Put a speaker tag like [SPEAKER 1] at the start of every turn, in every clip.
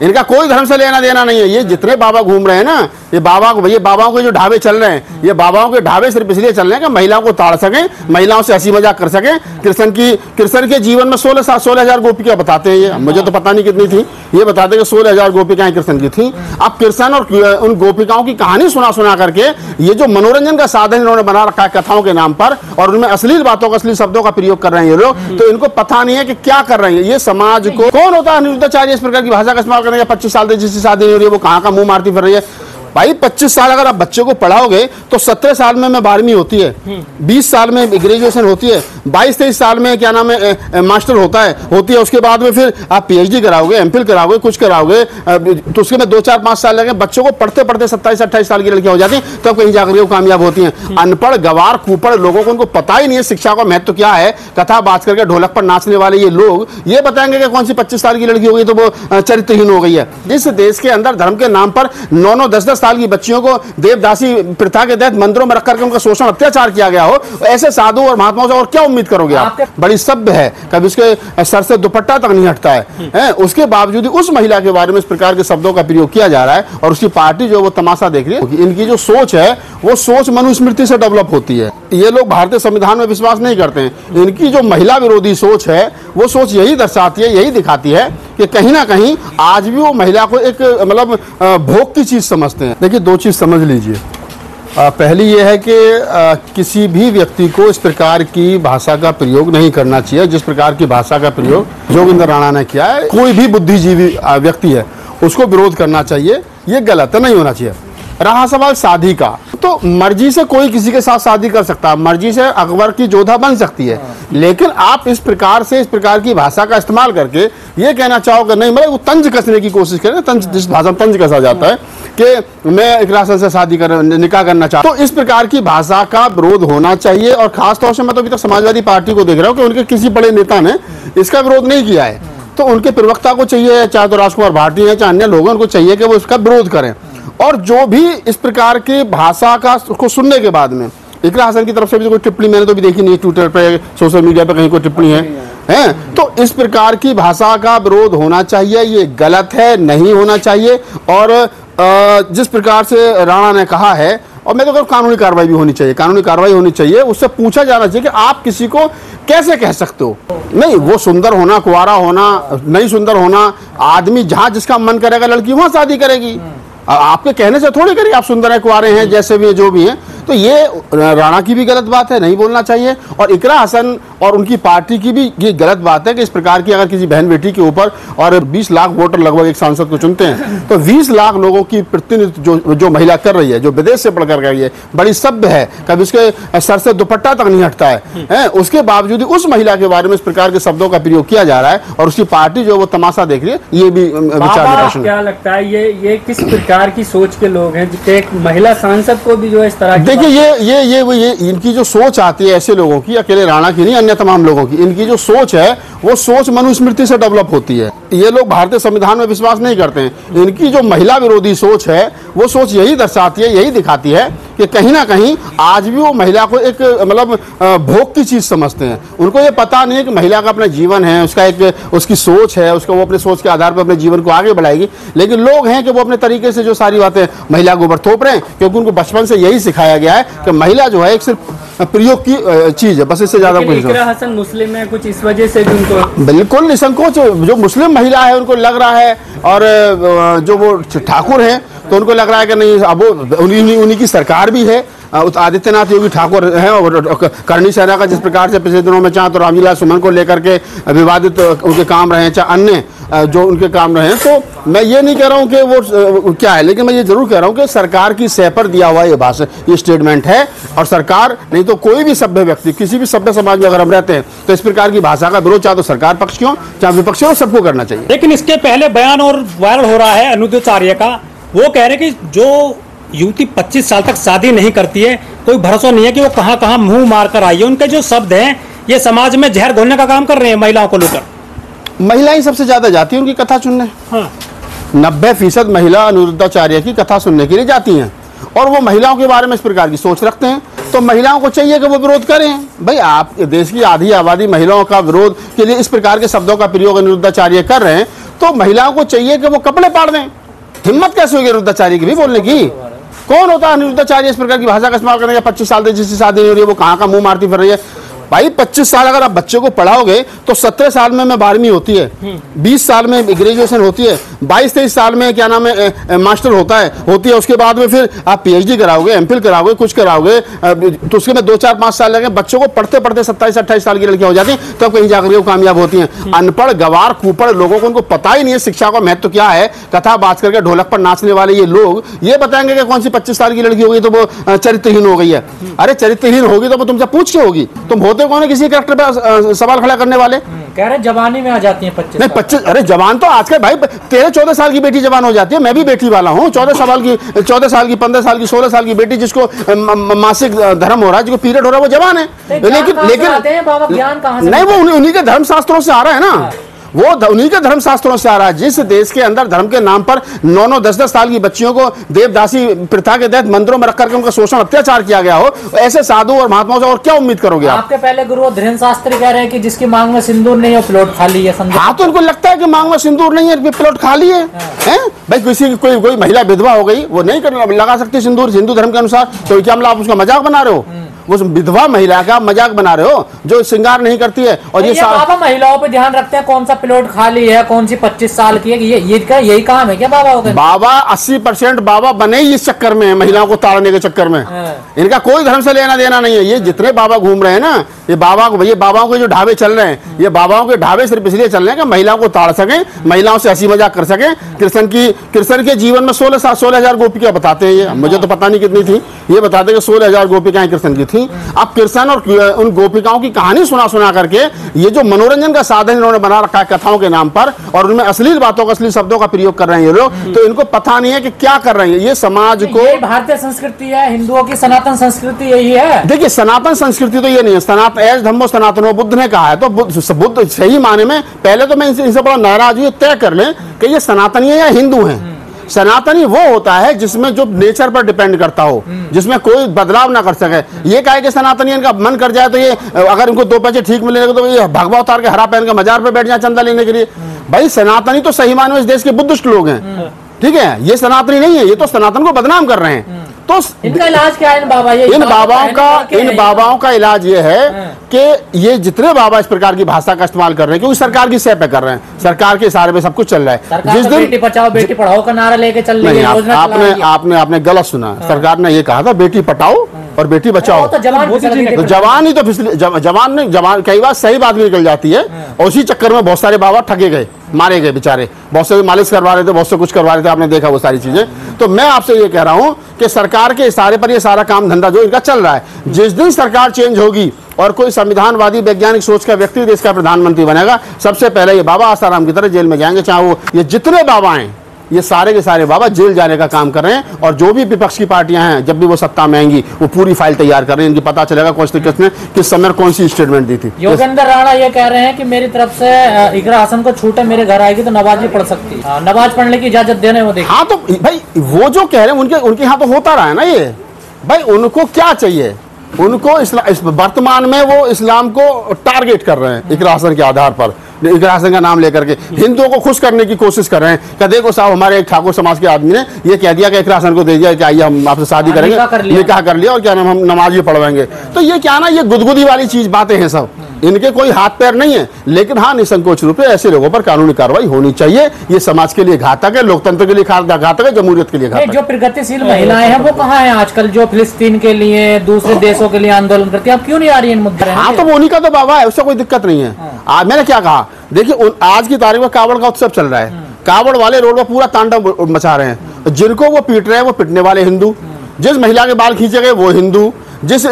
[SPEAKER 1] इनका कोई धर्म से लेना देना नहीं है। ये जितने बाबा घूम रहे हैं ना, ये बाबाओं के जो ढाबे चल रहे हैं, ये बाबाओं के ढाबे सिर्फ इसलिए चल रहे हैं कि महिलाओं को ताड़ सकें, महिलाओं से हंसी मजाक कर सकें। कृष्ण के जीवन में 16,000 गोपिकाएं बताते हैं। ये मुझे तो पता नहीं कितनी थी, ये बताते हैं कि 16,000 गोपिकाएं कृष्ण की थी। अब कृष्ण और उन गोपिकाओं की कहानी सुना करके ये जो मनोरंजन का साधन इन्होंने बना रखा है कथाओं के नाम पर, और उनमें अश्लील बातों का, अश्लील शब्दों का प्रयोग कर रहे हैं ये लोग, तो इनको पता नहीं है कि क्या कर रहे हैं। ये समाज को, कौन होता है अनिरुद्धाचार्य इस प्रकार की भाषा का इस्तेमाल करने का? 25 साल से जिसकी शादी नहीं हो रही है वो कहाँ का मुंह मारती फिर रही है। भाई 25 साल अगर आप बच्चे को पढ़ाओगे तो 17 साल में 12वीं होती है, 20 साल में ग्रेजुएशन होती है, 22-23 साल में क्या नाम है मास्टर होती है। उसके बाद में फिर आप पीएचडी कराओगे, एमफिल कराओगे, कुछ कराओगे, तो उसके में 2-4-5 साल लगे। बच्चों को पढ़ते पढ़ते 27-28 साल की लड़कियां हो जाती हैं, तब कहीं जाकर वो कामयाब होती हैं। अनपढ़ गवार कुपड़ लोगों को, उनको पता ही नहीं है शिक्षा का महत्व क्या है। कथा बात करके ढोलक पर नाचने वाले ये लोग ये बताएंगे कि कौन सी 25 साल की लड़की हो गई तो वो चरित्रहीन हो गई है। इस देश के अंदर धर्म के नाम पर 9-9, 10-10 साल की बच्चियों को देवदासी प्रथा के तहत मंदिरों में रख करके उनका शोषण अत्याचार किया गया हो, ऐसे साधु और महात्माओं से और क्या उम्मीद करोगे आप? बड़ी सभ्य है, कभी उसके सर से दुपट्टा तक नहीं हटता है। उसके बावजूद उस महिला के बारे में इस प्रकार के शब्दों का प्रयोग किया जा रहा है, और उसकी पार्टी जो वो तमाशा देख रही है। इनकी जो सोच है वो सोच मनुस्मृति से डेवलप होती है। ये लोग भारतीय संविधान में विश्वास नहीं करते हैं। इनकी जो महिला विरोधी सोच है वो सोच यही दर्शाती है, यही दिखाती है कि कहीं ना कहीं आज भी वो महिला को एक मतलब भोग की चीज समझते हैं। देखिए, दो चीज समझ लीजिए। पहली ये है कि किसी भी व्यक्ति को इस प्रकार की भाषा का प्रयोग नहीं करना चाहिए जिस प्रकार की भाषा का प्रयोग जोगिंदर राणा ने किया है। कोई भी बुद्धिजीवी व्यक्ति है उसको विरोध करना चाहिए, ये गलत है, नहीं होना चाहिए। रहा सवाल शादी का, तो मर्जी से कोई किसी के साथ शादी कर सकता है, मर्जी से अकबर की जोधा बन सकती है, लेकिन आप इस प्रकार की भाषा का इस्तेमाल करके ये कहना चाहोगे नहीं, मतलब वो तंज कसने की कोशिश करें, तंज, जिस भाषा में तंज कसा जाता है कि मैं इकरा हसन से शादी कर निकाह करना चाहता हूं, तो इस प्रकार की भाषा का विरोध होना चाहिए। और खासतौर से मैं तो अभी तक समाजवादी पार्टी को देख रहा हूँ कि उनके किसी बड़े नेता ने इसका विरोध नहीं किया है, तो उनके प्रवक्ता को चाहिए, चाहे तो राजकुमार भाटी है चाहे अन्य लोगों, उनको चाहिए कि वो इसका विरोध करें। और जो भी इस प्रकार की भाषा का उसको सुनने के बाद में इकरा हसन की तरफ से भी कोई टिप्पणी मैंने तो भी देखी नहीं, ट्विटर पे, सोशल मीडिया पे कहीं कोई टिप्पणी है, तो इस प्रकार की भाषा का विरोध होना चाहिए, ये गलत है, नहीं होना चाहिए। और जिस प्रकार से राणा ने कहा है, और मैं तो कहूँ कानूनी कार्रवाई भी होनी चाहिए, कानूनी कार्रवाई होनी चाहिए। उससे पूछा जाना चाहिए कि आप किसी को कैसे कह सकते हो। नहीं, वो सुंदर होना, कुंवारा होना, नहीं सुंदर होना, आदमी जहाँ जिसका मन करेगा लड़की वहाँ शादी करेगी, आपके कहने से थोड़ी करिए आप सुंदर है, कुंवारे हैं, जैसे भी जो भी हैं। तो ये राणा की भी गलत बात है, नहीं बोलना चाहिए। और इकरा हसन और उनकी पार्टी की भी ये गलत बात है कि इस प्रकार की अगर किसी बहन बेटी के ऊपर, और 20 लाख वोटर लगभग एक सांसद को चुनते हैं, तो 20 लाख लोगों की प्रतिनिधित्व जो महिला कर रही है, जो विदेश से पढ़कर रही है, बड़ी सभ्य है, कभी उसके सर से दुपट्टा तक नहीं हटता है, उसके बावजूद उस महिला के बारे में इस प्रकार के शब्दों का प्रयोग किया जा रहा है, और उसकी पार्टी जो वो तमाशा देख रही है, ये भी विचार।
[SPEAKER 2] क्या लगता है ये किस प्रकार की सोच के लोग हैं? एक महिला सांसद को भी जो इस तरह,
[SPEAKER 1] देखिए ये इनकी जो सोच आती है ऐसे लोगों की, अकेले राणा की नहीं, अन्य तमाम लोगों की, इनकी जो सोच है वो सोच मनुस्मृति से डेवलप होती है। ये लोग भारतीय संविधान में विश्वास नहीं करते हैं। इनकी जो महिला विरोधी सोच है वो सोच यही दर्शाती है, यही दिखाती है कि कहीं ना कहीं आज भी वो महिला को एक मतलब भोग की चीज समझते हैं। उनको ये पता नहीं है कि महिला का अपना जीवन है, उसका एक उसकी सोच है, उसका वो अपने सोच के आधार पर अपने जीवन को आगे बढ़ाएगी। लेकिन लोग हैं कि वो अपने तरीके से जो सारी बातें महिला को ऊपर थोप रहे हैं, क्योंकि उनको बचपन से यही सिखाया गया है कि महिला जो है एक सिर्फ प्रयोग की चीज है, बस इससे ज्यादा कुछ।
[SPEAKER 2] इकरा हसन मुस्लिम है, कुछ इस वजह से उनको बिल्कुल
[SPEAKER 1] निसंकोच जो मुस्लिम महिला है उनको लग रहा है, और जो वो ठाकुर हैं तो उनको लग रहा है कि नहीं, अब वो उन्हीं की सरकार भी है, आदित्यनाथ योगी ठाकुर हैं, और करणी सेना का जिस प्रकार से पिछले दिनों में चाहे तो रामलीला सुमन को लेकर के विवादित उनके काम रहे हैं, चाहे अन्य जो उनके काम रहे हैं। तो मैं ये नहीं कह रहा हूँ कि वो क्या है, लेकिन मैं ये जरूर कह रहा हूँ कि सरकार की सह पर दिया हुआ ये भाषण, ये स्टेटमेंट है, और सरकार नहीं तो कोई भी सभ्य व्यक्ति किसी भी सभ्य समाज में अगर हम रहते हैं तो इस प्रकार की भाषा का विरोध चाहे तो सरकार पक्ष क्यों चाहे विपक्ष हो, सबको करना चाहिए।
[SPEAKER 3] लेकिन इसके पहले बयान और वायरल हो रहा है अनिरुद्धाचार्य का, वो कह रहे कि जो युवती 25 साल तक शादी नहीं करती है, कोई भरोसा नहीं है कि वो कहाँ कहाँ मुंह मार कर आई है। उनके जो शब्द हैं ये समाज में जहर घोलने का काम कर रहे हैं महिलाओं को लेकर।
[SPEAKER 1] महिलाएं सबसे ज्यादा जाती हैं उनकी कथा सुनने।
[SPEAKER 3] हाँ।
[SPEAKER 1] 90% महिला अनिरुद्धाचार्य की कथा सुनने के लिए जाती हैं, और वो महिलाओं के बारे में इस प्रकार की सोच रखते हैं, तो महिलाओं को चाहिए कि वो विरोध करें। भाई आप देश की आधी आबादी महिलाओं का विरोध के लिए इस प्रकार के शब्दों का प्रयोग अनिरुद्धाचार्य कर रहे हैं, तो महिलाओं को चाहिए कि वो कपड़े फाड़ दें। हिम्मत कैसे होगी अनिरुद्धाचार्य की भी बोलने की? कौन होता है अनिरुद्धाचार्य इस प्रकार की भाषा का इस्तेमाल करने? 25 साल से जिसकी शादी नहीं हो रही है वो कहाँ का मुंह मारती फिर रही है? भाई 25 साल अगर आप बच्चे को पढ़ाओगे तो 17 साल में 12वीं होती है, 20 साल में ग्रेजुएशन होती है, 22-23 साल में क्या नाम है मास्टर होती है। उसके बाद में फिर आप पीएचडी कराओगे, एमफिल कराओगे, कुछ कराओगे, तो उसके में 2-4-5 साल लगे। बच्चों को पढ़ते पढ़ते 27-28 साल की लड़कियां हो जाती हैं, तब कहीं जाकर वो कामयाब होती हैं। अनपढ़ गवार कुपड़ लोगों को उनको पता ही नहीं है शिक्षा का महत्व क्या है। कथा बात करके ढोलक पर नाचने वाले ये लोग ये बताएंगे कि कौन सी 25 साल की लड़की होगी तो वो चरित्रहीन हो गई है। अरे चरित्रहीन होगी तो वो तुमसे पूछ के होगी? तुम होते कौन है किसी कैरेक्टर पे सवाल खड़ा करने वाले?
[SPEAKER 2] कह रहे जवानी में आ जाती है 25
[SPEAKER 1] नहीं 25, अरे जवान तो आजकल भाई 13-14 साल की बेटी जवान हो जाती है। मैं भी बेटी वाला हूँ। 14 साल की 15 साल की 16 साल की बेटी जिसको मासिक धर्म हो रहा है, जिसको पीरियड हो रहा है, वो जवान है। लेकिन
[SPEAKER 2] बाबा ज्ञान कहाँ से?
[SPEAKER 1] नहीं, वो उन्हीं के धर्म शास्त्रों से आ रहा है ना, वो उन्हीं के धर्म शास्त्रों से आ रहा है। जिस देश के अंदर धर्म के नाम पर 9-9, 10-10 साल की बच्चियों को देवदासी प्रथा के तहत मंदिरों में रख करके उनका शोषण अत्याचार किया गया हो, ऐसे साधु और महात्माओं से और क्या उम्मीद करोगे आप?
[SPEAKER 2] आपके पहले गुरु धीरेन्द्र शास्त्री कह रहे हैं कि जिसकी मांग में सिंदूर नहीं है प्लॉट खाली है।
[SPEAKER 1] हाँ, तो उनको लगता है कि मांग में सिंदूर नहीं है, प्लॉट खाली है। भाई किसी की कोई महिला विधवा हो गई, वो नहीं लगा सकती सिंदूर हिंदू धर्म के अनुसार, तो क्या मतलब आप उसका मजाक बना रहे हो? वो विधवा महिला का मजाक बना रहे हो जो श्रृंगार नहीं करती है। और ये
[SPEAKER 2] बाबा महिलाओं पे ध्यान रखते हैं, कौन सा प्लॉट खाली है, कौन सी 25 साल की है, यही काम है क्या बाबा होगा? बाबा
[SPEAKER 1] 80% बाबा बने ही इस चक्कर में, महिलाओं को ताड़ने के चक्कर में। इनका कोई धर्म से लेना देना नहीं है। ये जितने बाबा घूम रहे हैं ना, ये बाबाओं के जो ढाबे चल रहे हैं, ये बाबाओं के ढाबे सिर्फ इसलिए चल रहे हैं कि महिलाओं को ताड़ सकें, महिलाओं से हंसी मजाक कर सकें। कृष्ण के जीवन में 16,000 गोपिकां बताते हैं। ये मुझे तो पता नहीं कितनी थी, ये बताते हैं कि 16,000 गोपिकाएं कृष्ण की थी। अब कृष्ण और उन गोपिकाओं की कहानी सुना करके ये जो मनोरंजन का साधन इन्होंने बना रखा है कथाओं के नाम पर, और उनमें अश्लील बातों का, अश्लील शब्दों का प्रयोग कर रहे हैं ये लोग, तो इनको पता नहीं है कि क्या कर रहे हैं। ये समाज को,
[SPEAKER 2] भारतीय संस्कृति है, हिंदुओं की सनातन संस्कृति यही है।
[SPEAKER 1] देखिए सनातन संस्कृति तो ये नहीं है। सनातन एज धम्मो सनातनो, बुद्ध ने कहा है, तो बुद्ध सही माने में पहले तो मैं इनसे बड़ा नाराज हूं, तय कर लें कि ये सनातनी है या हिंदू है। सनातनी वो होता है जिसमें जो नेचर पर डिपेंड करता हो, जिसमें कोई बदलाव ना कर सके। ये कहे कि सनातनी इनका मन कर जाए तो ये अगर इनको 2 पैसे ठीक मिलेंगे तो ये भगवा उतार के हरा पहन के मजार पे बैठ जाए चंदा लेने के लिए। भाई सनातनी तो सही माने में इस देश के बुद्धिस्ट लोग हैं, ठीक है? ये सनातनी नहीं है, ये तो सनातन को बदनाम कर रहे हैं। तो
[SPEAKER 2] इनका इलाज क्या है? इन
[SPEAKER 1] बाबाओं का इलाज ये है कि ये जितने बाबा इस प्रकार की भाषा का इस्तेमाल कर रहे हैं, क्योंकि सरकार की सह पे कर रहे हैं, सरकार के इशारे पे सब कुछ चल रहा है। जिस दिन
[SPEAKER 2] बेटी बचाओ बेटी पढ़ाओ का नारा लेके चल रही है,
[SPEAKER 1] आपने गलत सुना। सरकार ने ये कहा था बेटी पढ़ाओ और बेटी बचाओ।
[SPEAKER 2] तो
[SPEAKER 1] जवान ही तो जवान कई बार सही बात भी निकल जाती है, और उसी चक्कर में बहुत सारे बाबा ठगे गए, मारे गए बेचारे। बहुत से मालिश करवा रहे थे, बहुत से कुछ करवा रहे थे, आपने देखा वो सारी चीजें। तो मैं आपसे ये कह रहा हूं कि सरकार के इशारे पर ये सारा काम धंधा जो इनका चल रहा है, जिस दिन सरकार चेंज होगी और कोई संविधानवादी वैज्ञानिक सोच का व्यक्ति देश का प्रधानमंत्री बनेगा, सबसे पहले ये बाबा आसाराम की तरह जेल में जाएंगे। चाहे वो ये जितने बाबा हैं, ये सारे के सारे बाबा जेल जाने का काम कर रहे हैं। और जो भी विपक्ष की पार्टियां हैं, जब भी वो सत्ता में आएंगी, वो पूरी फाइल तैयार कर रहे हैं। इनकी पता चलेगा कौन सी किसने किस समय कौन सी स्टेटमेंट दी थी।
[SPEAKER 2] योगेंद्र राणा ये कह रहे हैं कि मेरी तरफ से इकरा हसन को छूटे मेरे घर आएगी तो नमाज भी पढ़ सकती है, नमाज पढ़ने की इजाजत देने वो देखिए।
[SPEAKER 1] हाँ, तो भाई वो जो कह रहे हैं उनके यहाँ तो होता रहा है ना ये। भाई उनको क्या चाहिए? उनको वर्तमान में वो इस्लाम को टारगेट कर रहे हैं इकरा हसन के आधार पर, इकरा हसन का नाम लेकर के हिंदुओं को खुश करने की कोशिश कर रहे हैं कि देखो साहब, हमारे एक ठाकुर समाज के आदमी ने ये कह दिया कि इकरा हसन को दे दिया कि आइए हम आपसे शादी करेंगे, निकाह कर लिया और क्या नाम हम नमाज भी पढ़वाएंगे। तो ये क्या ना, ये गुदगुदी वाली चीज बातें हैं सब। इनके कोई हाथ पैर नहीं है, लेकिन हाँ निसंकोच रूप से ऐसे लोगों पर कानूनी कार्रवाई होनी चाहिए। ये समाज के लिए घातक है, लोकतंत्र के लिए घातक है, जमहूरियत के लिए घातक है।
[SPEAKER 2] जो प्रगतिशील महिलाएं हैं वो कहाँ हैं आजकल, जो फिलिस्तीन के लिए दूसरे देशों के लिए आंदोलन करती है, अब क्यों नहीं आ रही है इन मुद्दे?
[SPEAKER 1] हाँ, तो वो उन्हीं का तो बाबा है, उससे कोई दिक्कत नहीं है। मैंने क्या कहा, देखिए आज की तारीख में कावड़ का उत्सव चल रहा है। कावड़ वाले रोड पर पूरा तांडव मचा रहे हैं। जिनको वो पीट रहे हैं वो पिटने वाले हिंदू, जिस महिला के बाल खींचे गए वो हिंदू, जिस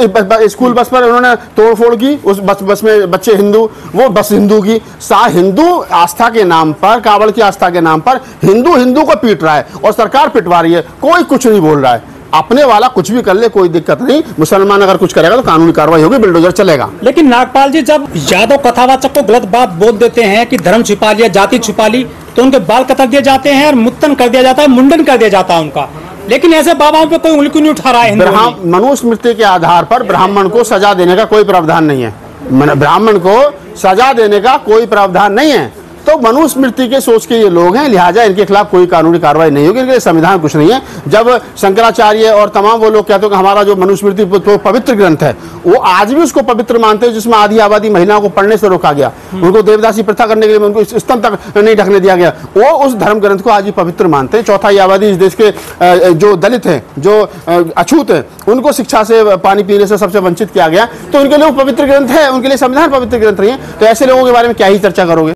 [SPEAKER 1] स्कूल बस पर उन्होंने तोड़फोड़ की उस बस में बच्चे हिंदू, वो बस हिंदू की। हिंदू आस्था के नाम पर, कावड़ की आस्था के नाम पर हिंदू को पीट रहा है और सरकार पिटवा रही है, कोई कुछ नहीं बोल रहा है। अपने वाला कुछ भी कर ले, कोई दिक्कत नहीं। मुसलमान अगर कुछ करेगा तो कानूनी कार्रवाई होगी, बिल्डोजर चलेगा।
[SPEAKER 3] लेकिन नागपाल जी, जब यादव कथावाचक को गलत बात बोल देते हैं कि धर्म छिपा लिया, जाति छिपा ली, तो उनके बाल कतर दिए जाते हैं और मुत्तन कर दिया जाता है, मुंडन कर दिया जाता है उनका। लेकिन ऐसे बाबाओं पे कोई उंगली क्यों नहीं उठा रहा है?
[SPEAKER 1] मनुस्मृति के आधार पर ब्राह्मण को सजा देने का कोई प्रावधान नहीं है। ब्राह्मण को सजा देने का कोई प्रावधान नहीं है। तो मनुस्मृति के सोच के ये लोग हैं, लिहाजा इनके खिलाफ कोई कानूनी कार्रवाई नहीं होगी, इनके संविधान कुछ नहीं है। जब शंकराचार्य और तमाम वो लोग कहते हैं कि हमारा जो मनुस्मृति तो पवित्र ग्रंथ है, वो आज भी उसको पवित्र मानते हैं, जिसमें आधी आबादी महिलाओं को पढ़ने से रोका गया, उनको देवदासी प्रथा करने के लिए उनको स्तन तक नहीं ढकने दिया गया, वो उस धर्म ग्रंथ को आज भी पवित्र मानते हैं। चौथाई आबादी इस देश के जो दलित हैं, जो अछूत हैं, उनको शिक्षा से, पानी पीने से सबसे वंचित किया गया, तो उनके लिए वो पवित्र ग्रंथ है, उनके लिए संविधान पवित्र ग्रंथ नहीं है। तो ऐसे लोगों के बारे में क्या ही चर्चा करोगे।